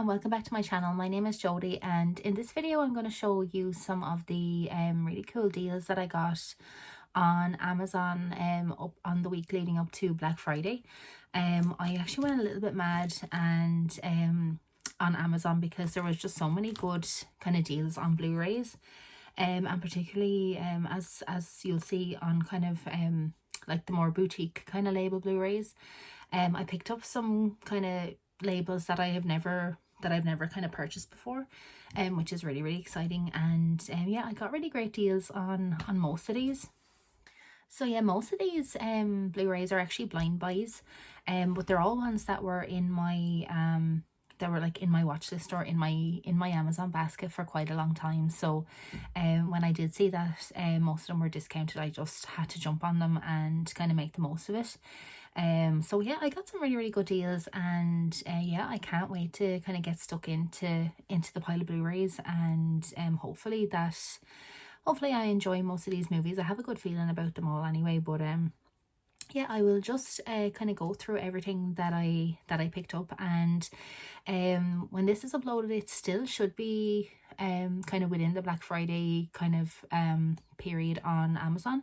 welcome back to my channel. My name is Jodie, and in this video I'm going to show you some of the really cool deals that I got on Amazon up on the week leading up to Black Friday. I actually went a little bit mad and on Amazon because there was just so many good kind of deals on Blu-rays, and particularly as you'll see on kind of like the more boutique kind of label Blu-rays. I picked up some kind of labels that I've never kind of purchased before, which is really exciting. And yeah, I got really great deals on most of these. So yeah, most of these Blu-rays are actually blind buys, but they're all ones that were in my that were like in my watch list or in my Amazon basket for quite a long time. So when I did see that most of them were discounted, I just had to jump on them and kind of make the most of it. So yeah, I got some really good deals, and yeah, I can't wait to kind of get stuck into the pile of Blu-rays, and hopefully I enjoy most of these movies. I have a good feeling about them all anyway, but yeah, I will just kind of go through everything that I picked up, and when this is uploaded it still should be kind of within the Black Friday kind of period on Amazon.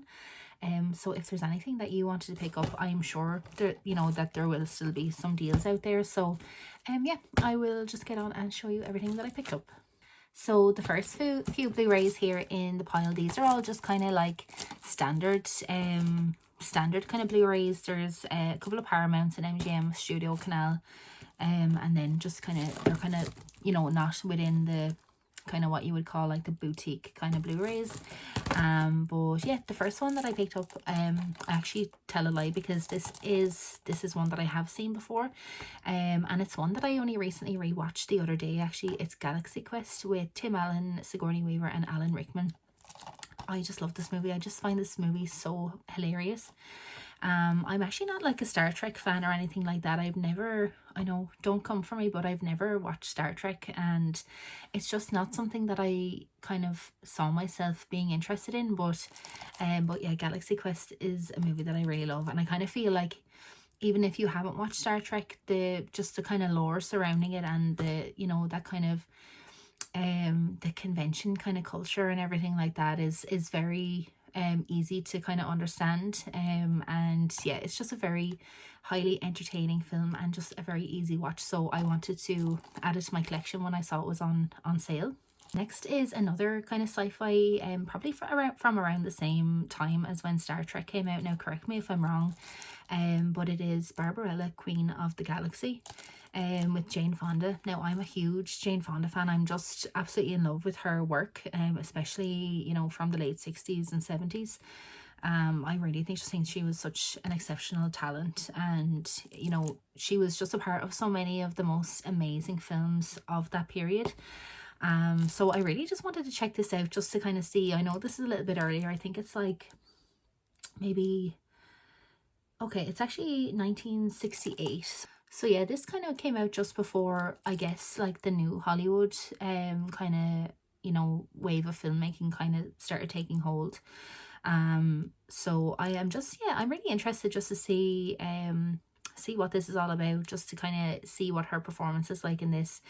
So if there's anything that you wanted to pick up, I'm sure there, that there will still be some deals out there. So yeah, I will just get on and show you everything that I picked up. So the first few Blu-rays here in the pile, these are all just kind of like standard kind of Blu-rays. There's a couple of Paramounts and MGM Studio Canal, and then just kind of, they're kind of, not within the kind of what you would call like the boutique kind of Blu-rays. But yeah, the first one that I picked up, I actually tell a lie because this is one that I have seen before, and it's one that I only recently rewatched the other day. Actually, it's Galaxy Quest with Tim Allen, Sigourney Weaver and Alan Rickman. I just love this movie. I just find this movie so hilarious. I'm actually not like a Star Trek fan or anything like that. I know, don't come for me, but I've never watched Star Trek, and it's just not something that I kind of saw myself being interested in. But yeah, Galaxy Quest is a movie that I really love, and I kind of feel like even if you haven't watched Star Trek, the kind of lore surrounding it, and the that kind of the convention kind of culture and everything like that is very easy to kind of understand, and yeah, it's just a very highly entertaining film and just a very easy watch. So I wanted to add it to my collection when I saw it was on sale. Next is another kind of sci-fi, probably from around the same time as when Star Trek came out. Now correct me if I'm wrong, but it is Barbarella, Queen of the Galaxy, with Jane Fonda. Now I'm a huge Jane Fonda fan. I'm just absolutely in love with her work, especially from the late 60s and 70s. I really think she was such an exceptional talent, and she was just a part of so many of the most amazing films of that period. So I really just wanted to check this out just to kind of see. I know this is a little bit earlier. I think it's like maybe, okay, it's actually 1968. So yeah, this kind of came out just before, I guess, like the new Hollywood kind of wave of filmmaking kind of started taking hold. So I'm really interested just to see what this is all about, just to kind of see what her performance is like in this.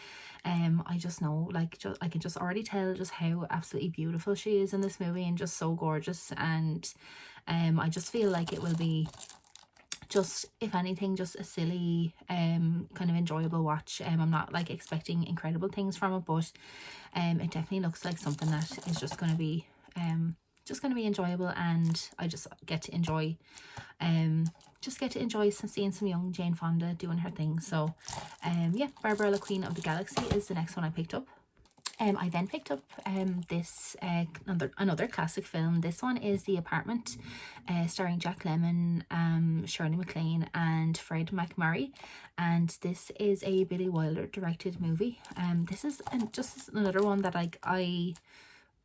I just know, like, I can just already tell just how absolutely beautiful she is in this movie, and just so gorgeous. And I just feel like it will be just, if anything, just a silly kind of enjoyable watch. I'm not like expecting incredible things from it, but it definitely looks like something that is just going to be enjoyable, and I just get to enjoy seeing some young Jane Fonda doing her thing. So yeah, Barbarella, Queen of the Galaxy is the next one I picked up. I then picked up this another classic film. This one is The Apartment, starring Jack Lemmon, Shirley MacLaine and Fred MacMurray, and this is a Billy Wilder directed movie. This is just another one that I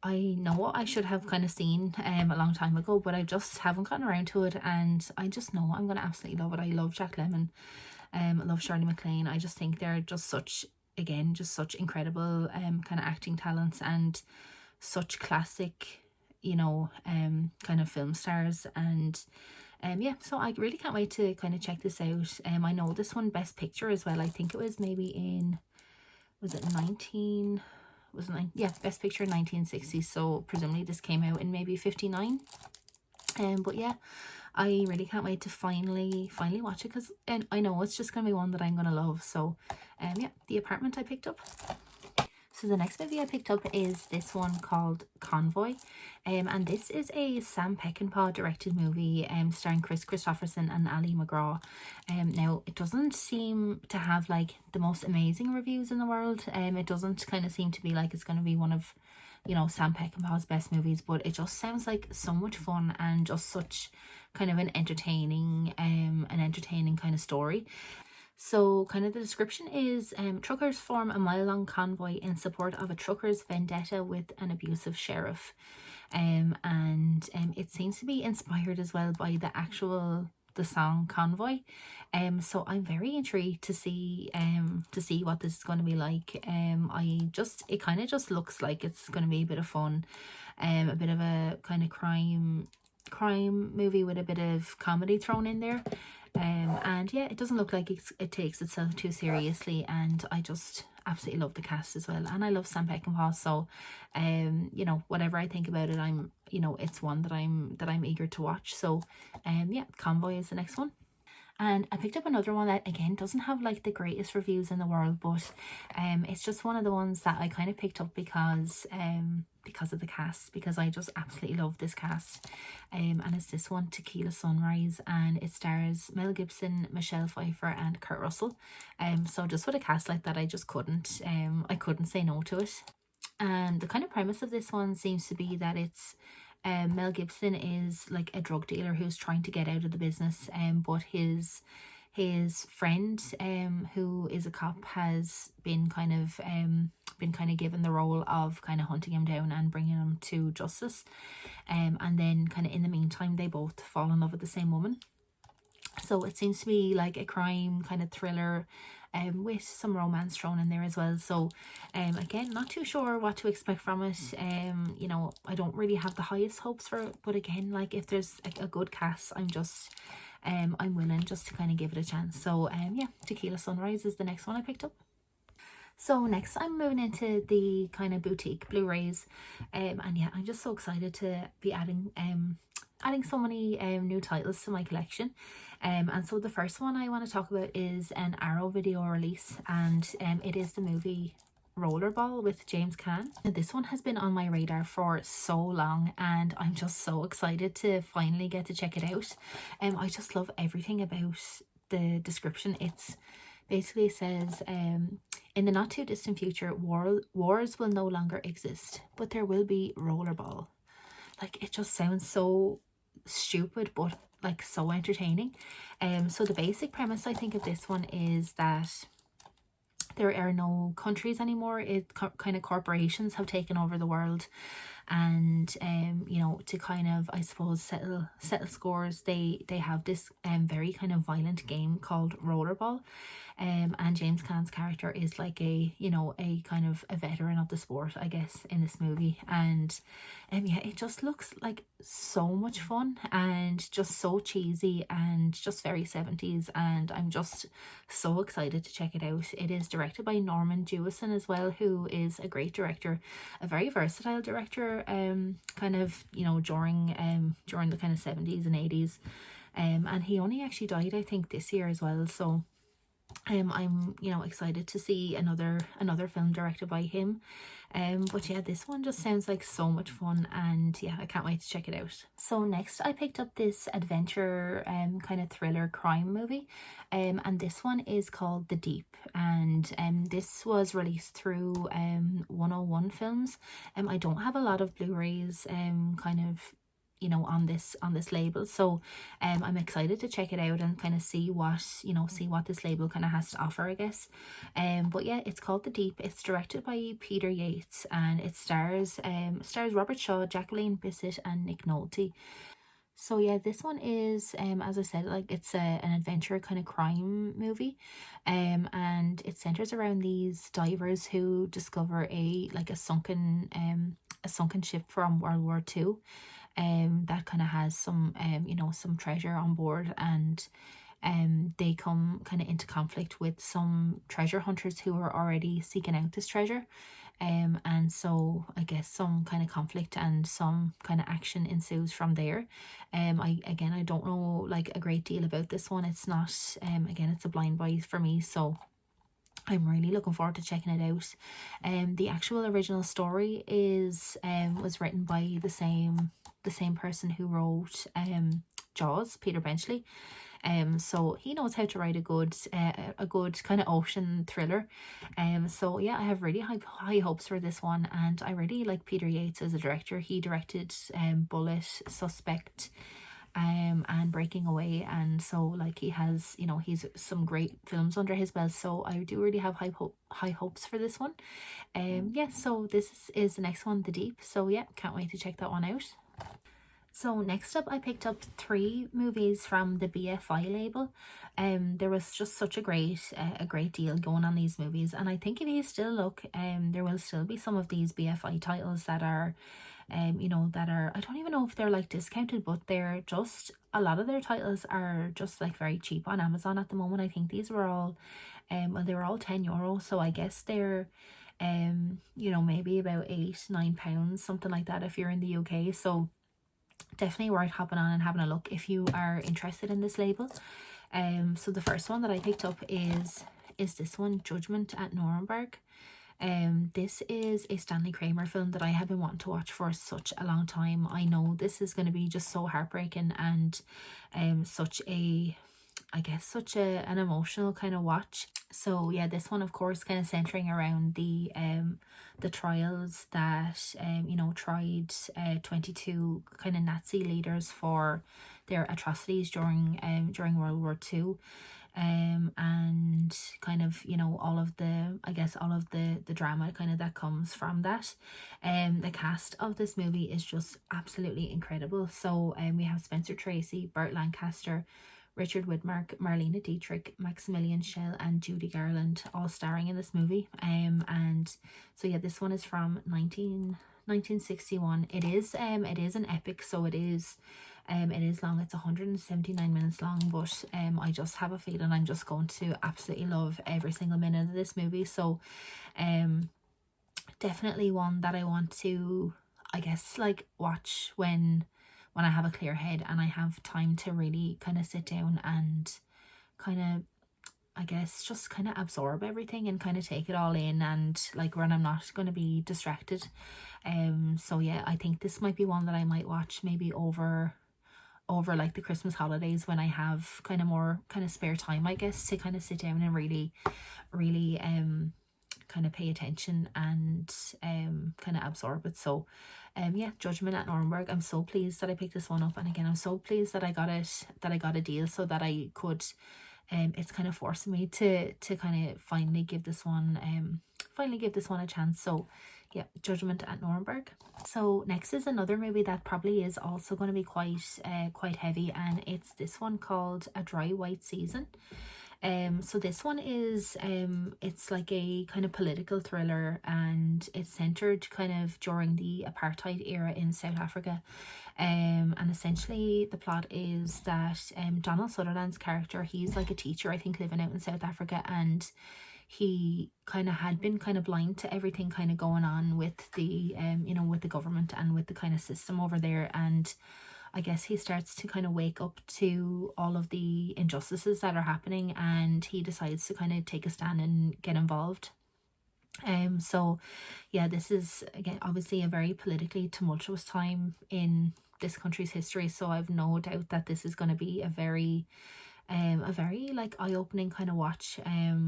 know I should have kind of seen a long time ago, but I just haven't gotten around to it, and I just know I'm gonna absolutely love it. I love Jack Lemmon, I love Shirley MacLaine. I just think they're just such incredible kind of acting talents, and such classic kind of film stars. And yeah, so I really can't wait to kind of check this out. I know this one Best Picture as well. I think it was maybe in was it 19, was it yeah, Best Picture 1960, so presumably this came out in maybe 59. But yeah, I really can't wait to finally watch it, because I know it's just gonna be one that I'm gonna love. So yeah, The Apartment I picked up. So the next movie I picked up is this one called Convoy, and this is a Sam Peckinpah directed movie starring Chris Christopherson and Ali McGraw. Now it doesn't seem to have like the most amazing reviews in the world. It doesn't kind of seem to be like it's going to be one of, you know, Sam Peckinpah's best movies, but it just sounds like so much fun and just such kind of an entertaining kind of story. So kind of the description is truckers form a mile-long convoy in support of a truckers' vendetta with an abusive sheriff. And it seems to be inspired as well by the song Convoy. So I'm very intrigued to see what this is going to be like. It kind of just looks like it's going to be a bit of fun, a bit of a kind of crime movie with a bit of comedy thrown in there. And yeah, it doesn't look like it takes itself too seriously, and I just absolutely love the cast as well, and I love Sam Peckinpah, so you know, whatever I think about it, it's one that I'm eager to watch. So yeah, Convoy is the next one. And I picked up another one that again doesn't have like the greatest reviews in the world, but it's just one of the ones that I kind of picked up because of the cast, because I just absolutely love this cast. And it's this one, Tequila Sunrise, and it stars Mel Gibson, Michelle Pfeiffer and Kurt Russell. So just with a cast like that, I just couldn't say no to it. And the kind of premise of this one seems to be that it's Mel Gibson is like a drug dealer who's trying to get out of the business, but his friend who is a cop has been kind of given the role of kind of hunting him down and bringing him to justice, and then kind of in the meantime they both fall in love with the same woman. So it seems to be like a crime kind of thriller, with some romance thrown in there as well. So again, not too sure what to expect from it. You know, I don't really have the highest hopes for it, but again, like if there's a good cast, I'm willing just to kind of give it a chance. So yeah, Tequila Sunrise is the next one I picked up. So next I'm moving into the kind of boutique Blu-rays, and yeah, I'm just so excited to be adding so many new titles to my collection. And so the first one I want to talk about is an Arrow video release, and it is the movie Rollerball with James Caan. Now, this one has been on my radar for so long, and I'm just so excited to finally get to check it out. I just love everything about the description. It's basically says in the not too distant future, wars will no longer exist, but there will be rollerball. Like, it just sounds so stupid, but like so entertaining. So the basic premise I think of this one is that there are no countries anymore. Kind of corporations have taken over the world, and you know, to kind of, I suppose, settle scores, they have this very kind of violent game called Rollerball. And James Caan's character is like a kind of a veteran of the sport, I guess, in this movie. And yeah, it just looks like so much fun and just so cheesy and just very 70s, and I'm just so excited to check it out. It is directed by Norman Jewison as well, who is a great director, a very versatile director, kind of, you know, during the kind of 70s and 80s, and he only actually died, I think, this year as well. So I'm, you know, excited to see another film directed by him. But yeah, this one just sounds like so much fun, and yeah, I can't wait to check it out. So next I picked up this adventure kind of thriller crime movie, and this one is called The Deep, and this was released through 101 Films. I don't have a lot of Blu-rays kind of, you know, on this label, so I'm excited to check it out and kind of see what this label kind of has to offer, I guess. But yeah, it's called The Deep. It's directed by Peter Yates, and it stars Robert Shaw, Jacqueline Bisset and Nick Nolte. So yeah, this one is as I said, like, it's an adventure kind of crime movie, and it centers around these divers who discover a sunken ship from World War II, that kind of has some some treasure on board. And they come kind of into conflict with some treasure hunters who are already seeking out this treasure. And so I guess some kind of conflict and some kind of action ensues from there. I don't know like a great deal about this one. It's not again, it's a blind buy for me, so I'm really looking forward to checking it out. The actual original story is was written by the same person who wrote Jaws, Peter Benchley. So he knows how to write a good kind of ocean thriller. So yeah, I have really high hopes for this one, and I really like Peter Yates as a director. He directed Bullet, Suspect, and Breaking Away, and so like he has, you know, he's some great films under his belt, so I do really have high hopes for this one. Yeah, so this is the next one, The Deep, so yeah, can't wait to check that one out. So next up, I picked up 3 movies from the BFI label. There was just such a great deal going on these movies, and I think if you still look, there will still be some of these BFI titles that are, you know, that are, I don't even know if they're like discounted, but they're just, a lot of their titles are just like very cheap on Amazon at the moment. I think these were all, well, they were all €10, so I guess they're, you know, maybe about £8-9, something like that if you're in the UK. So definitely worth hopping on and having a look if you are interested in this label. So the first one that I picked up is this one, Judgment at Nuremberg. This is a Stanley Kramer film that I have been wanting to watch for such a long time. I know this is going to be just so heartbreaking and such a, I guess, such an emotional kind of watch. So yeah, this one of course kind of centering around the trials that you know, tried 22 kind of Nazi leaders for their atrocities during World War II. And kind of, you know, all of the, I guess, all of the drama kind of that comes from that. The cast of this movie is just absolutely incredible. So we have Spencer Tracy, Burt Lancaster, Richard Widmark, Marlene Dietrich, Maximilian Schell, and Judy Garland all starring in this movie. And so yeah, this one is from 1961. It is an epic, so it is long. It's 179 minutes long, but I just have a feeling I'm just going to absolutely love every single minute of this movie. So definitely one that I want to, I guess, like watch when I have a clear head and I have time to really kind of sit down and kind of, I guess, just kind of absorb everything and kind of take it all in, and like when I'm not going to be distracted. So yeah, I think this might be one that I might watch maybe over like the Christmas holidays when I have kind of more kind of spare time, I guess, to kind of sit down and really kind of pay attention and kind of absorb it. So yeah, Judgment at Nuremberg, I'm so pleased that I picked this one up, and again, I'm so pleased that I got a deal so that I could, it's kind of forcing me to kind of finally give this one a chance. So yeah, Judgment at Nuremberg. So next is another movie that probably is also going to be quite heavy, and it's this one called A Dry White Season. So this one is it's like a kind of political thriller, and it's centered kind of during the apartheid era in South Africa. And essentially the plot is that Donald Sutherland's character, he's like a teacher, I think, living out in South Africa, and he kind of had been kind of blind to everything kind of going on with the you know, with the government and with the kind of system over there. And I guess he starts to kind of wake up to all of the injustices that are happening, and he decides to kind of take a stand and get involved. So yeah, this is again obviously a very politically tumultuous time in this country's history, so I've no doubt that this is going to be a very like eye-opening kind of watch.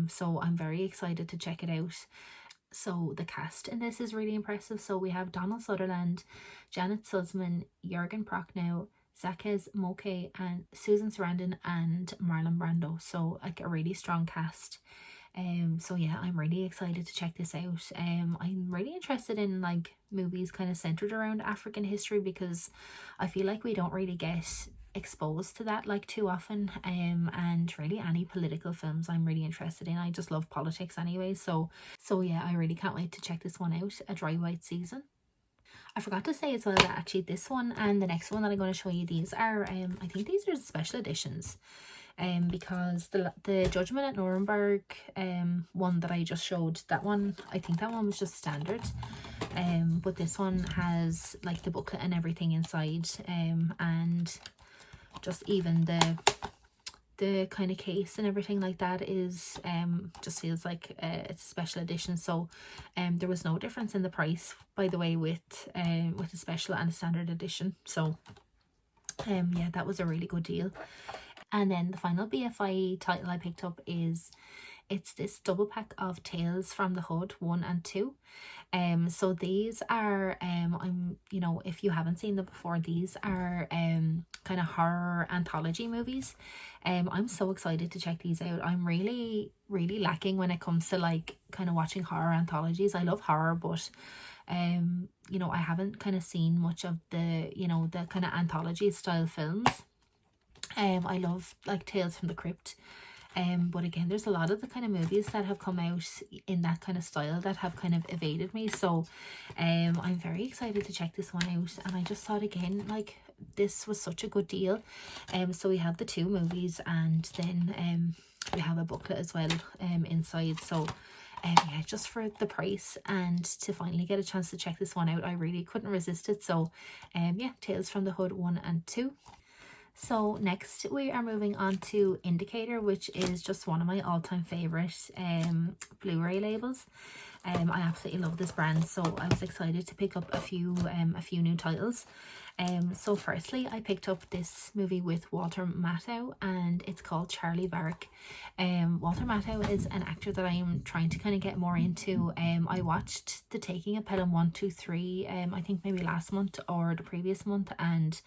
So I'm very excited to check it out. So the cast in this is really impressive. So we have Donald Sutherland, Janet Sussman, Jürgen Prochnow, Zakez Moke, and Susan Sarandon, and Marlon Brando. So like a really strong cast. So yeah, I'm really excited to check this out. I'm really interested in like movies kind of centered around African history, because I feel like we don't really get exposed to that like too often. And really any political films I'm really interested in. I just love politics anyway, so yeah, I really can't wait to check this one out, A Dry White Season. I forgot to say as well that actually this one and the next one that I'm going to show you, these are I think these are special editions. because the Judgment at Nuremberg one that I just showed, that one, I think that one was just standard, but this one has like the booklet and everything inside, and just even the kind of case and everything like that is just feels like it's a special edition. So there was no difference in the price, by the way, with a special and a standard edition. So yeah, that was a really good deal. And then the final BFI title I picked up is, it's this double pack of Tales from the Hood 1 and 2. So these are I'm, you know, if you haven't seen them before, these are kind of horror anthology movies. I'm so excited to check these out. I'm really lacking when it comes to like kind of watching horror anthologies. I love horror, but you know, I haven't kind of seen much of the, you know, the kind of anthology style films. I love like Tales from the Crypt. But again, there's a lot of the kind of movies that have come out in that kind of style that have kind of evaded me. So I'm very excited to check this one out. And I just thought, again, like, this was such a good deal. So we have the 2 movies, and then we have a booklet as well inside. So yeah, just for the price and to finally get a chance to check this one out, I really couldn't resist it. So yeah, Tales from the Hood 1 and 2. So next we are moving on to Indicator, which is just one of my all-time favorite Blu-ray labels. I absolutely love this brand, so I was excited to pick up a few new titles. So firstly, I picked up this movie with Walter Matthau, and it's called Charlie Varick. Walter Matthau is an actor that I am trying to kind of get more into. I watched The Taking of Pelham 1, 2, 3, I think maybe last month or the previous month, and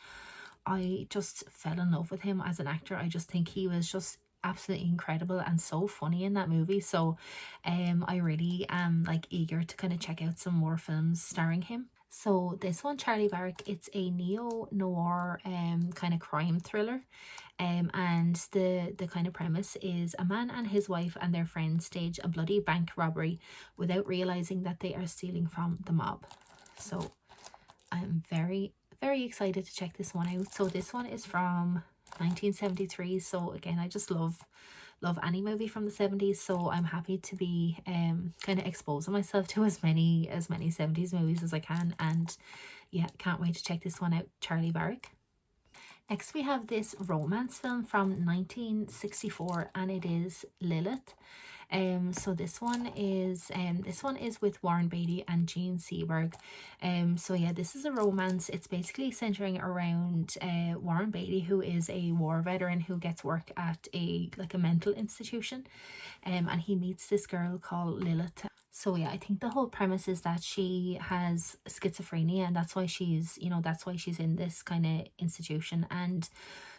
I just fell in love with him as an actor. I just think he was just absolutely incredible and so funny in that movie. So I really am like eager to kind of check out some more films starring him. So this one, Charlie Varick, it's a neo-noir kind of crime thriller. And the kind of premise is, a man and his wife and their friends stage a bloody bank robbery without realizing that they are stealing from the mob. So I'm very excited to check this one out. So this one is from 1973. So again, I just love any movie from the 70s. So I'm happy to be kind of exposing myself to as many 70s movies as I can. And yeah, can't wait to check this one out, Charlie Varick. Next we have this romance film from 1964, and it is Lilith. So this one is with Warren Beatty and Gene Seberg. So yeah, this is a romance. It's basically centering around Warren Beatty, who is a war veteran who gets work at a mental institution, and he meets this girl called Lilith. So yeah, I think the whole premise is that she has schizophrenia, and that's why she's in this kind of institution, and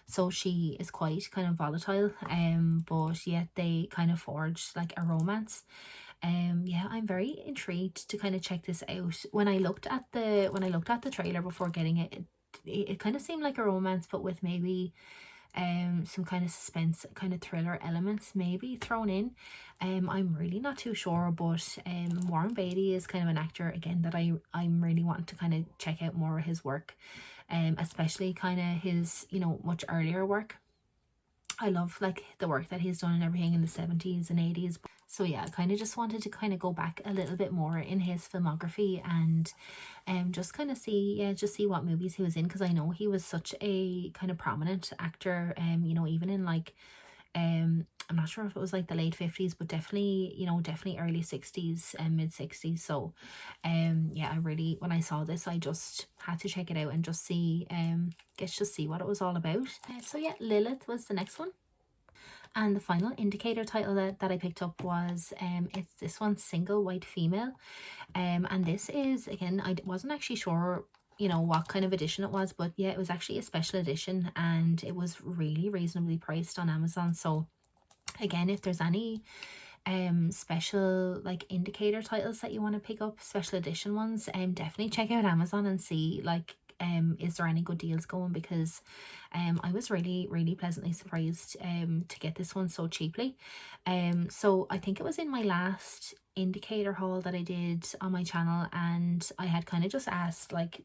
so she is quite kind of volatile, but yet they kind of forge like a romance. Yeah, I'm very intrigued to kind of check this out. When I looked at the trailer before getting it, it kind of seemed like a romance, but with maybe some kind of suspense, kind of thriller elements maybe thrown in. I'm really not too sure, but Warren Beatty is kind of an actor again that I'm really wanting to kind of check out more of his work, especially kind of his, you know, much earlier work. I love like the work that he's done and everything in the 70s and 80s. So yeah, I kind of just wanted to kind of go back a little bit more in his filmography and just kind of see what movies he was in, because I know he was such a kind of prominent actor, you know, even in like I'm not sure if it was like the late 50s, but definitely, you know, definitely early 60s and mid 60s. So yeah, I really, when I saw this, I just had to check it out and just see what it was all about. So yeah, Lilith was the next one. And the final Indicator title that I picked up was it's this one, Single White Female. And this is, again, I wasn't actually sure, you know, what kind of edition it was, but yeah, it was actually a special edition, and it was really reasonably priced on Amazon. So again, if there's any special like Indicator titles that you want to pick up, special edition ones, definitely check out Amazon and see like is there any good deals going, because I was really pleasantly surprised to get this one so cheaply. So I think it was in my last indicator haul that I did on my channel, and I had kind of just asked like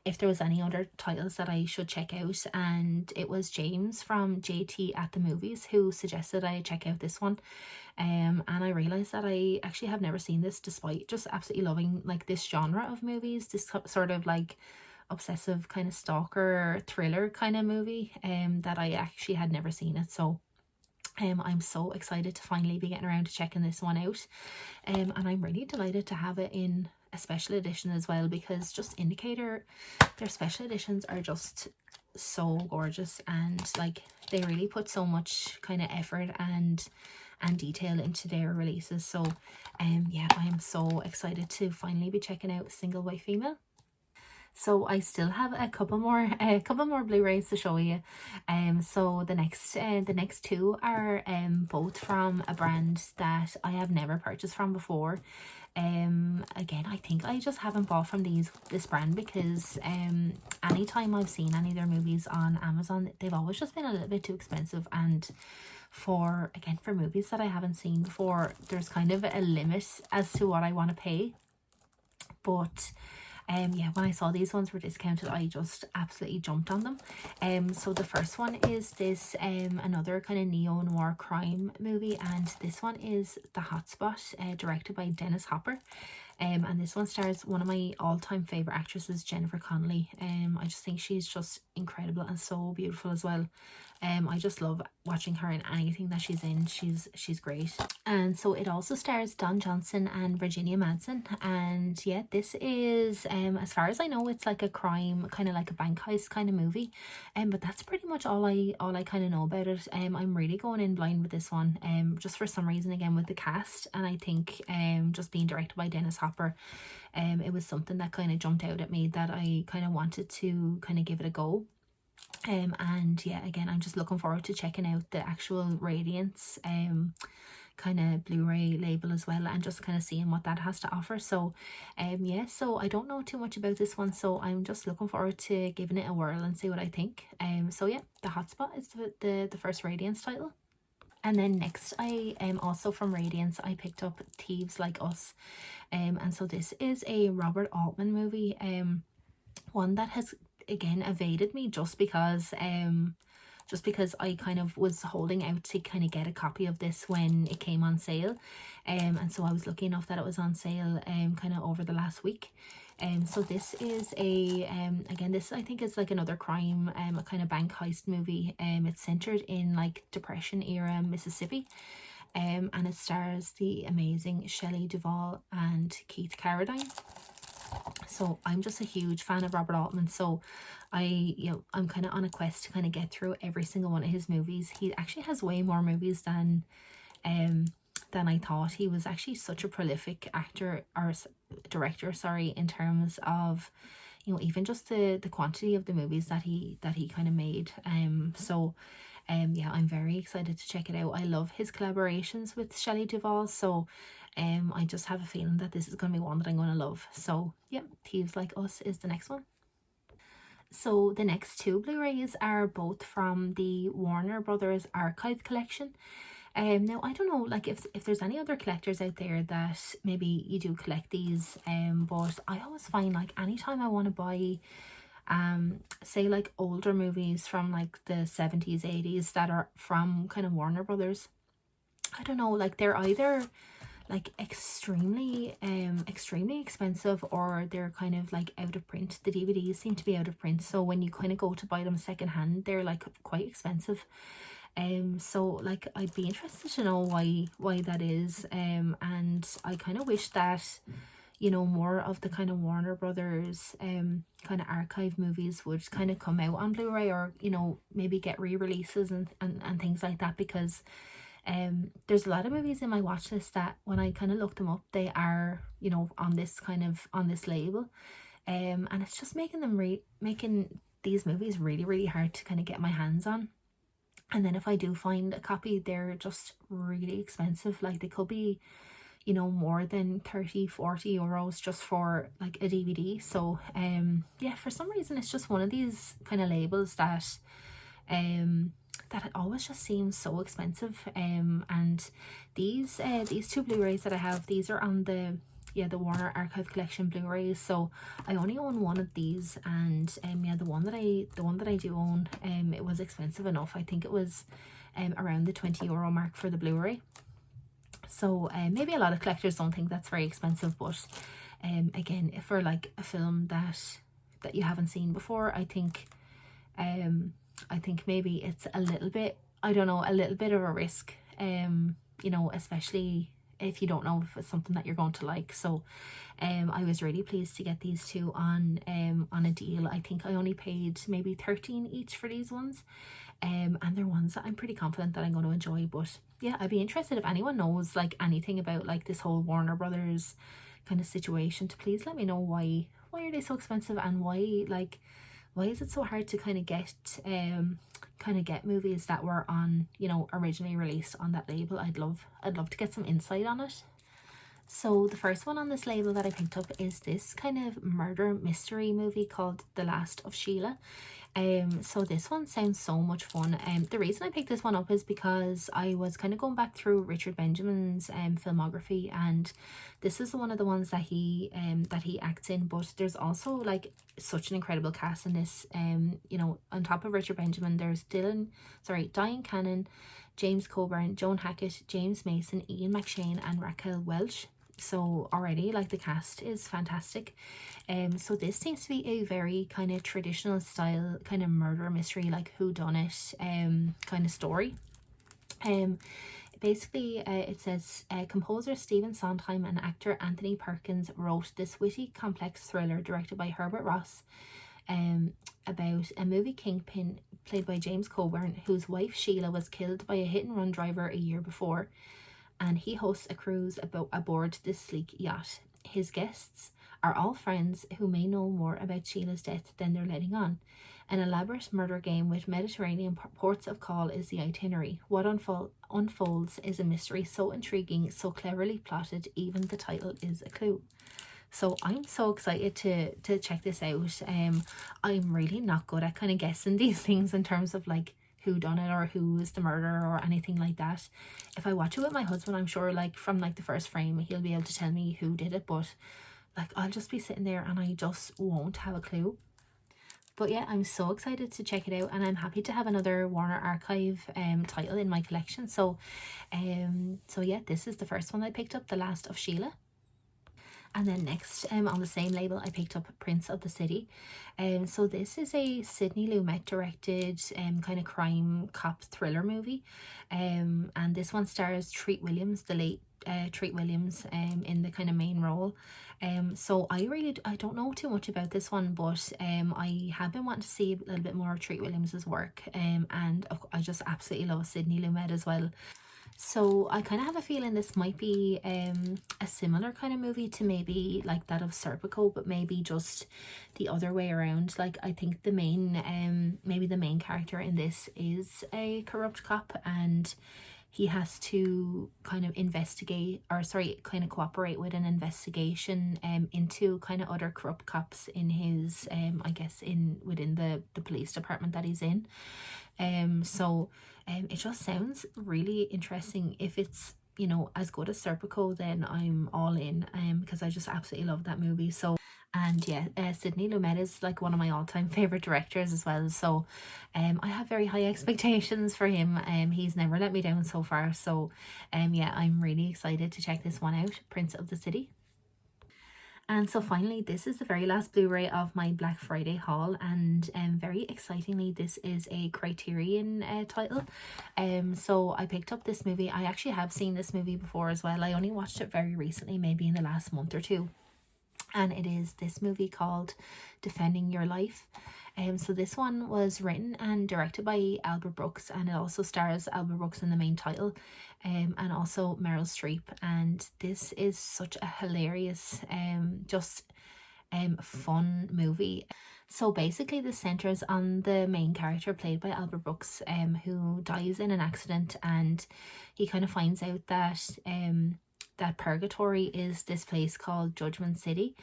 if there was any other titles that I should check out, and it was James from JT at the Movies who suggested I check out this one. And I realized that I actually have never seen this, despite just absolutely loving like this genre of movies, this sort of like obsessive kind of stalker thriller kind of movie, that I actually had never seen it. So I'm so excited to finally be getting around to checking this one out, and I'm really delighted to have it in a special edition as well, because just Indicator, their special editions are just so gorgeous, and like they really put so much kind of effort and detail into their releases. So yeah, I am so excited to finally be checking out Single White Female. So I still have a couple more Blu-rays to show you. So the next two are both from a brand that I have never purchased from before. Again, I think I just haven't bought from this brand because anytime I've seen any of their movies on Amazon, they've always just been a little bit too expensive, and for movies that I haven't seen before, there's kind of a limit as to what I want to pay. But yeah, when I saw these ones were discounted, I just absolutely jumped on them. So the first one is this another kind of neo-noir crime movie, and this one is The Hotspot, directed by Dennis Hopper. And this one stars one of my all-time favorite actresses, Jennifer Connelly. I just think she's just incredible and so beautiful as well. I just love watching her in anything that she's in. She's great. And so it also stars Don Johnson and Virginia Madsen. And yeah, this is as far as I know, it's like a crime, kind of like a bank heist kind of movie. But that's pretty much all I kind of know about it. I'm really going in blind with this one. Just for some reason, again, with the cast, and I think just being directed by Dennis Hopper, it was something that kind of jumped out at me that I kind of wanted to kind of give it a go. And yeah, again, I'm just looking forward to checking out the actual Radiance kind of Blu-ray label as well, and just kind of seeing what that has to offer. So yeah, so I don't know too much about this one, so I'm just looking forward to giving it a whirl and see what I think. So yeah, The Hotspot is the first Radiance title. And then next, I also from Radiance, I picked up Thieves Like Us. And so this is a Robert Altman movie, one that has again evaded me just because I kind of was holding out to kind of get a copy of this when it came on sale, and so I was lucky enough that it was on sale kind of over the last week. So this is a again, this I think is like another crime, a kind of bank heist movie. It's centered in like Depression era Mississippi, and it stars the amazing Shelley Duvall and Keith Carradine. So I'm just a huge fan of Robert Altman, so I'm kind of on a quest to kind of get through every single one of his movies. He actually has way more movies than I thought. He was actually such a prolific actor or director, sorry, in terms of even just the quantity of the movies that he kind of made. So yeah, I'm very excited to check it out. I love his collaborations with Shelley Duvall, so I just have a feeling that this is going to be one that I'm going to love. So yeah, Thieves Like Us is the next one. So the next two Blu-rays are both from the Warner Brothers Archive collection. Now I don't know, like if there's any other collectors out there that maybe you do collect these, but I always find like anytime I want to buy say like older movies from like the 70s 80s that are from kind of Warner Brothers, I don't know, like they're either like extremely expensive, or they're kind of like out of print. The DVDs seem to be out of print, so when you kind of go to buy them secondhand, they're like quite expensive. So like I'd be interested to know why that is. And I kind of wish that more of the kind of Warner Brothers kind of archive movies would kind of come out on Blu-ray, or maybe get re-releases and things like that, because there's a lot of movies in my watch list that when I kind of look them up, they are on this label, and it's just making these movies really hard to kind of get my hands on. And then if I do find a copy, they're just really expensive. Like they could be more than 30-40 euros just for like a DVD. So yeah, for some reason it's just one of these kind of labels that that it always just seems so expensive. And these two Blu-rays that I have, these are on the Warner Archive Collection Blu-rays. So I only own one of these, and yeah, the one that I do own, it was expensive enough. I think it was around the €20 mark for the Blu-ray. So maybe a lot of collectors don't think that's very expensive, but again, if for like a film that you haven't seen before, I think maybe it's a little bit, I don't know, a little bit of a risk, you know, especially if you don't know if it's something that you're going to like. So I was really pleased to get these two on a deal. I think I only paid maybe 13 each for these ones. And they're ones that I'm pretty confident that I'm going to enjoy. But yeah, I'd be interested if anyone knows like anything about like this whole Warner Brothers kind of situation, to please let me know why are they so expensive, and why is it so hard to kind of get movies that were on, you know, originally released on that label. I'd love to get some insight on it. So the first one on this label that I picked up is this kind of murder mystery movie called The Last of Sheila. So this one sounds so much fun. The reason I picked this one up is because I was kind of going back through Richard Benjamin's filmography, and this is one of the ones that he acts in. But there's also like such an incredible cast in this. You know, on top of Richard Benjamin, there's Diane Cannon, James Coburn, Joan Hackett, James Mason, Ian McShane, and Raquel Welch. So already like the cast is fantastic. So this seems to be a very kind of traditional style kind of murder mystery, like whodunit kind of story. Basically it says composer Stephen Sondheim and actor Anthony Perkins wrote this witty complex thriller directed by Herbert Ross about a movie kingpin played by James Coburn, whose wife Sheila was killed by a hit-and-run driver a year before, and he hosts a cruise aboard this sleek yacht. His guests are all friends who may know more about Sheila's death than they're letting on. An elaborate murder game with Mediterranean ports of call is the itinerary. What unfolds is a mystery so intriguing, so cleverly plotted, even the title is a clue. So I'm so excited to check this out. I'm really not good at kind of guessing these things in terms of like who done it or who is the murderer or anything like that. If I watch it with my husband, I'm sure like from like the first frame he'll be able to tell me who did it, but like I'll just be sitting there and I just won't have a clue. But yeah, I'm so excited to check it out, and I'm happy to have another Warner Archive title in my collection. So yeah, this is the first one I picked up, The Last of Sheila. And then next on the same label I picked up Prince of the City. So this is a Sidney Lumet directed kind of crime cop thriller movie, and this one stars Treat Williams, the late Treat Williams, in the kind of main role. So I don't know too much about this one, but I have been wanting to see a little bit more of Treat Williams's work, and I just absolutely love Sidney Lumet as well. So I kind of have a feeling this might be a similar kind of movie to maybe like that of Serpico, but maybe just the other way around. Like I think the main maybe the main character in this is a corrupt cop, and he has to kind of kind of cooperate with an investigation into kind of other corrupt cops in his I guess within the police department that he's in. So it just sounds really interesting. If it's, you know, as good as Serpico, then I'm all in, because I just absolutely love that movie. So, and yeah, Sidney Lumet is like one of my all-time favorite directors as well. So I have very high expectations for him. He's never let me down so far. So yeah, I'm really excited to check this one out, Prince of the City. And so finally, this is the very last Blu-ray of my Black Friday haul, and very excitingly, this is a Criterion title. So I picked up this movie. I actually have seen this movie before as well. I only watched it very recently, maybe in the last month or two. And it is this movie called Defending Your Life. So this one was written and directed by Albert Brooks, and it also stars Albert Brooks in the main title, and also Meryl Streep. And this is such a hilarious, fun movie. So basically this centers on the main character played by Albert Brooks, who dies in an accident, and he kind of finds out that purgatory is this place called Judgment City,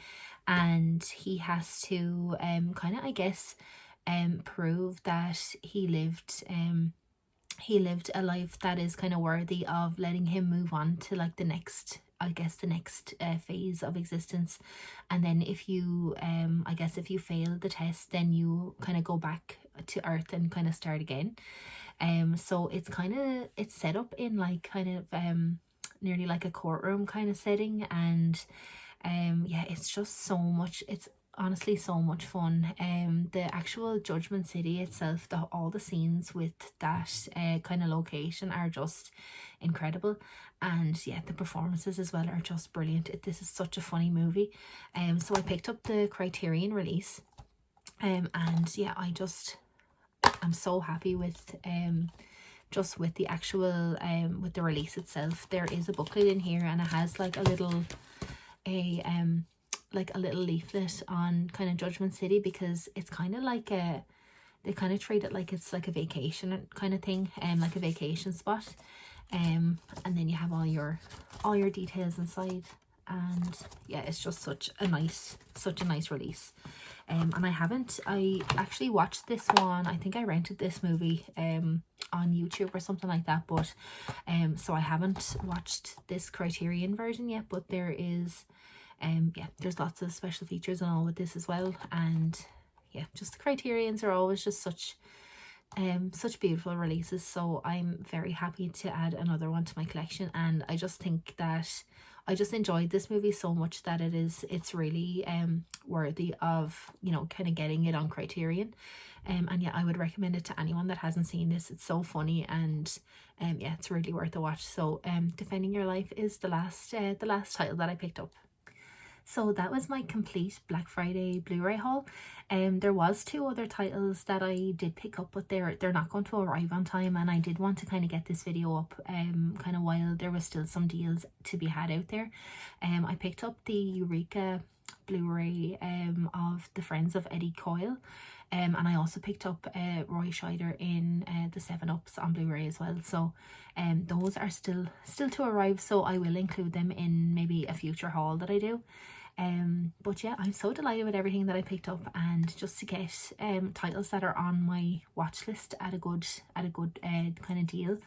and he has to kind of, I guess, prove that he lived he lived a life that is kind of worthy of letting him move on to like the next, I guess, the next phase of existence. And then if you I guess if you fail the test, then you kind of go back to earth and kind of start again. So it's kind of, it's set up in like kind of nearly like a courtroom kind of setting. And yeah, it's just so much, it's honestly so much fun. The actual Judgment City itself, all the scenes with that kind of location are just incredible. And yeah, the performances as well are just brilliant. This is such a funny movie. So I picked up the Criterion release, and yeah, I'm so happy with just with the actual with the release itself. There is a booklet in here, and it has like a little leaflet on kind of Judgment City, because it's kind of like they kind of treat it like it's like a vacation kind of thing, like a vacation spot. And then you have all your details inside. And yeah, it's just such a nice release. And I actually watched this one, I think I rented this movie on YouTube or something like that, but so I haven't watched this Criterion version yet, but there is yeah, there's lots of special features and all with this as well. And yeah, just the Criterions are always just such beautiful releases, so I'm very happy to add another one to my collection. And I just think that I just enjoyed this movie so much that it's really worthy of, you know, kind of getting it on Criterion. And yeah, I would recommend it to anyone that hasn't seen this. It's so funny, and yeah, it's really worth a watch. So Defending Your Life is the last title that I picked up. So that was my complete Black Friday Blu-ray haul. There was 2 other titles that I did pick up, but they're not going to arrive on time, and I did want to kind of get this video up kind of while there was still some deals to be had out there. I picked up the Eureka Blu-ray of The Friends of Eddie Coyle. And I also picked up Roy Scheider in the 7-Ups on Blu-ray as well. So those are still to arrive, so I will include them in maybe a future haul that I do. But yeah, I'm so delighted with everything that I picked up, and just to get titles that are on my watch list at a good kind of deal.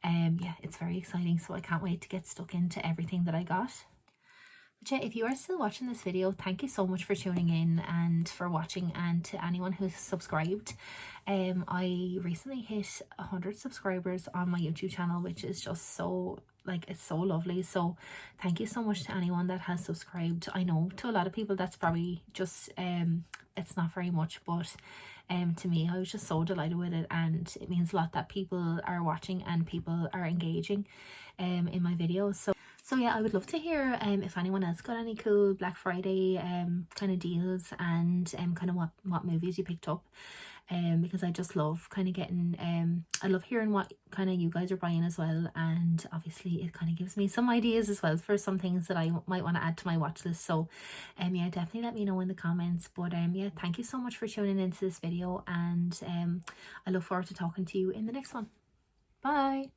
Yeah, it's very exciting, so I can't wait to get stuck into everything that I got. But yeah, if you are still watching this video, thank you so much for tuning in and for watching, and to anyone who's subscribed. I recently hit 100 subscribers on my YouTube channel, which is just so, like, it's so lovely. So thank you so much to anyone that has subscribed. I know to a lot of people that's probably just it's not very much, but to me, I was just so delighted with it, and it means a lot that people are watching and people are engaging in my videos. So yeah, I would love to hear if anyone else got any cool Black Friday kind of deals, and kind of what movies you picked up. Because I just love kind of getting I love hearing what kind of you guys are buying as well, and obviously it kind of gives me some ideas as well for some things that I might want to add to my watch list. So yeah, definitely let me know in the comments. But yeah, thank you so much for tuning into this video, and I look forward to talking to you in the next one. Bye.